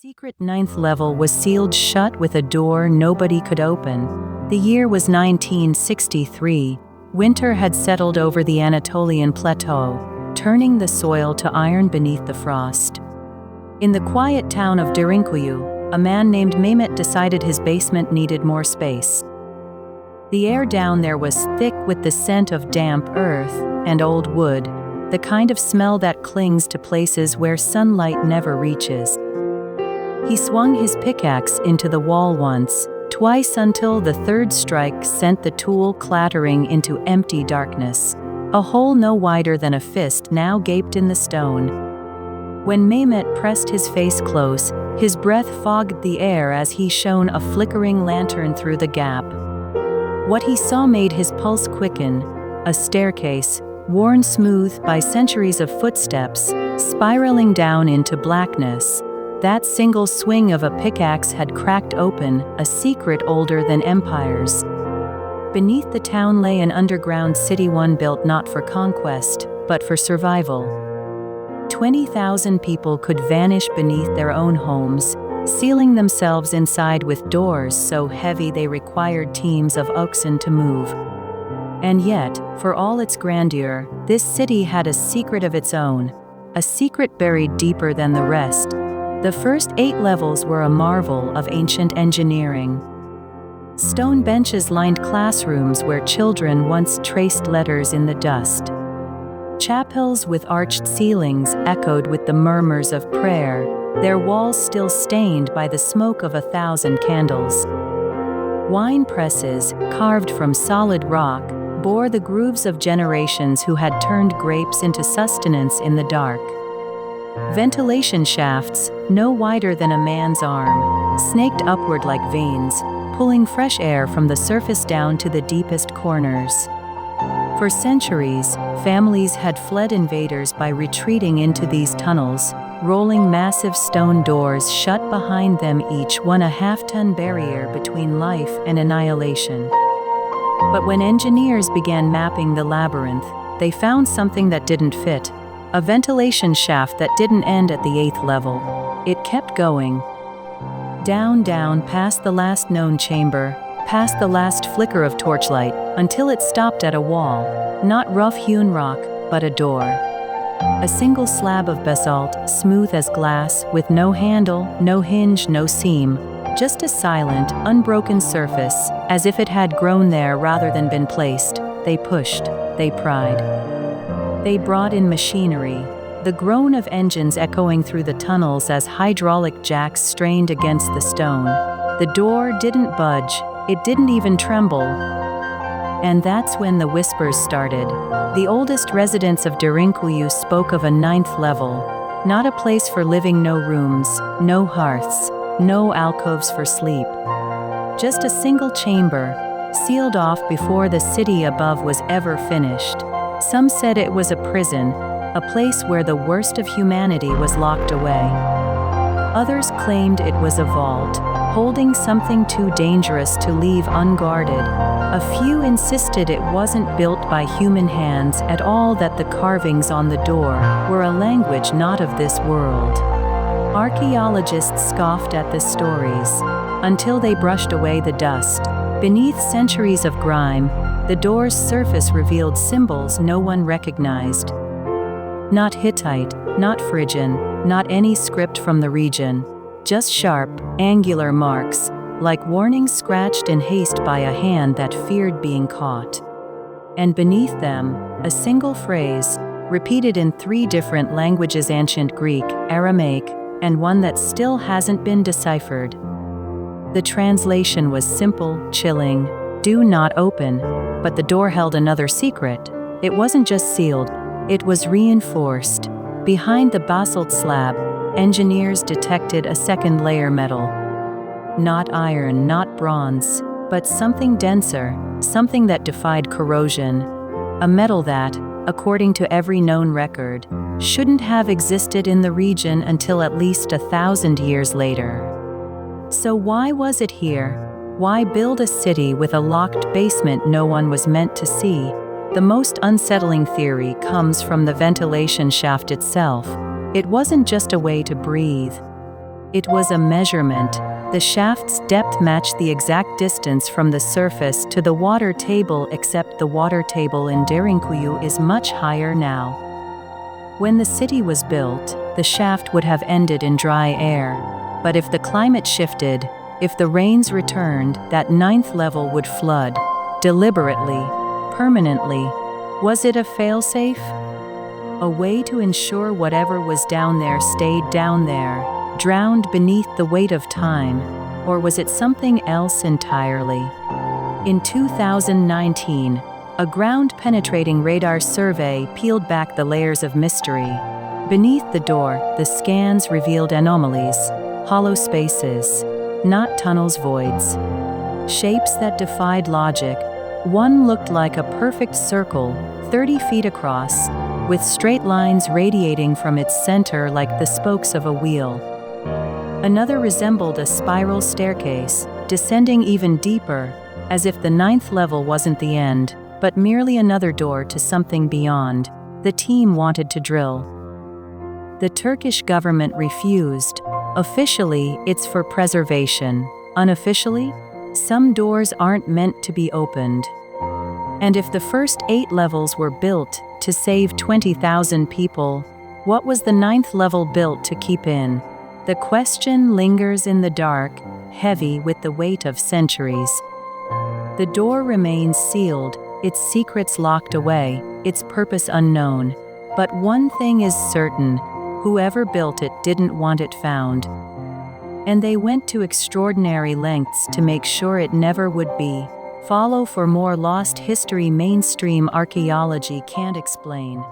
secret ninth level was sealed shut with a door nobody could open. The year was 1963. Winter had settled over the Anatolian plateau, turning the soil to iron beneath the frost. In the quiet town of Derinkuyu, a man named Mehmet decided his basement needed more space. The air down there was thick with the scent of damp earth and old wood, the kind of smell that clings to places where sunlight never reaches. He swung his pickaxe into the wall once, twice until the third strike sent the tool clattering into empty darkness. A hole no wider than a fist now gaped in the stone. When Mehmet pressed his face close, his breath fogged the air as he shone a flickering lantern through the gap. What he saw made his pulse quicken: a staircase, worn smooth by centuries of footsteps, spiraling down into blackness. That single swing of a pickaxe had cracked open a secret older than empires. Beneath the town lay an underground city, one built not for conquest, but for survival. 20,000 people could vanish beneath their own homes, sealing themselves inside with doors so heavy they required teams of oxen to move. And yet, for all its grandeur, this city had a secret of its own, a secret buried deeper than the rest. The first 8 levels were a marvel of ancient engineering. Stone benches lined classrooms where children once traced letters in the dust. Chapels with arched ceilings echoed with the murmurs of prayer, their walls still stained by the smoke of 1,000 candles. Wine presses, carved from solid rock, bore the grooves of generations who had turned grapes into sustenance in the dark. Ventilation shafts, no wider than a man's arm, snaked upward like veins, pulling fresh air from the surface down to the deepest corners. For centuries, families had fled invaders by retreating into these tunnels, rolling massive stone doors shut behind them, each one a half-ton barrier between life and annihilation. But when engineers began mapping the labyrinth, they found something that didn't fit. A ventilation shaft that didn't end at the 8th level. It kept going. Down, down, past the last known chamber, past the last flicker of torchlight, until it stopped at a wall. Not rough-hewn rock, but a door. A single slab of basalt, smooth as glass, with no handle, no hinge, no seam. Just a silent, unbroken surface, as if it had grown there rather than been placed. They pushed, they pried. They brought in machinery, the groan of engines echoing through the tunnels as hydraulic jacks strained against the stone. The door didn't budge, it didn't even tremble. And that's when the whispers started. The oldest residents of Derinkuyu spoke of a 9th level, not a place for living, no rooms, no hearths, no alcoves for sleep. Just a single chamber, sealed off before the city above was ever finished. Some said it was a prison, a place where the worst of humanity was locked away. Others claimed it was a vault, holding something too dangerous to leave unguarded. A few insisted it wasn't built by human hands at all, that the carvings on the door were a language not of this world. Archaeologists scoffed at the stories, until they brushed away the dust. Beneath centuries of grime, the door's surface revealed symbols no one recognized. Not Hittite, not Phrygian, not any script from the region. Just sharp, angular marks, like warnings scratched in haste by a hand that feared being caught. And beneath them, a single phrase, repeated in 3 different languages: ancient Greek, Aramaic, and one that still hasn't been deciphered. The translation was simple, chilling: do not open. But the door held another secret. It wasn't just sealed, it was reinforced. Behind the basalt slab, engineers detected a second layer: metal. Not iron, not bronze, but something denser, something that defied corrosion. A metal that, according to every known record, shouldn't have existed in the region until at least 1,000 years later. So why was it here? Why build a city with a locked basement no one was meant to see? The most unsettling theory comes from the ventilation shaft itself. It wasn't just a way to breathe. It was a measurement. The shaft's depth matched the exact distance from the surface to the water table, except the water table in Derinkuyu is much higher now. When the city was built, the shaft would have ended in dry air. But if the climate shifted, if the rains returned, that ninth level would flood. Deliberately, permanently. Was it a failsafe? A way to ensure whatever was down there stayed down there, drowned beneath the weight of time, or was it something else entirely? In 2019, a ground-penetrating radar survey peeled back the layers of mystery. Beneath the door, the scans revealed anomalies, hollow spaces, not tunnels, voids. Shapes that defied logic. One looked like a perfect circle, 30 feet across, with straight lines radiating from its center like the spokes of a wheel. Another resembled a spiral staircase, descending even deeper, as if the ninth level wasn't the end, but merely another door to something beyond. The team wanted to drill. The Turkish government refused. Officially, it's for preservation. Unofficially, some doors aren't meant to be opened. And if the first 8 levels were built to save 20,000 people, what was the ninth level built to keep in? The question lingers in the dark, heavy with the weight of centuries. The door remains sealed, its secrets locked away, its purpose unknown. But one thing is certain, whoever built it didn't want it found. And they went to extraordinary lengths to make sure it never would be. Follow for more lost history mainstream archaeology can't explain.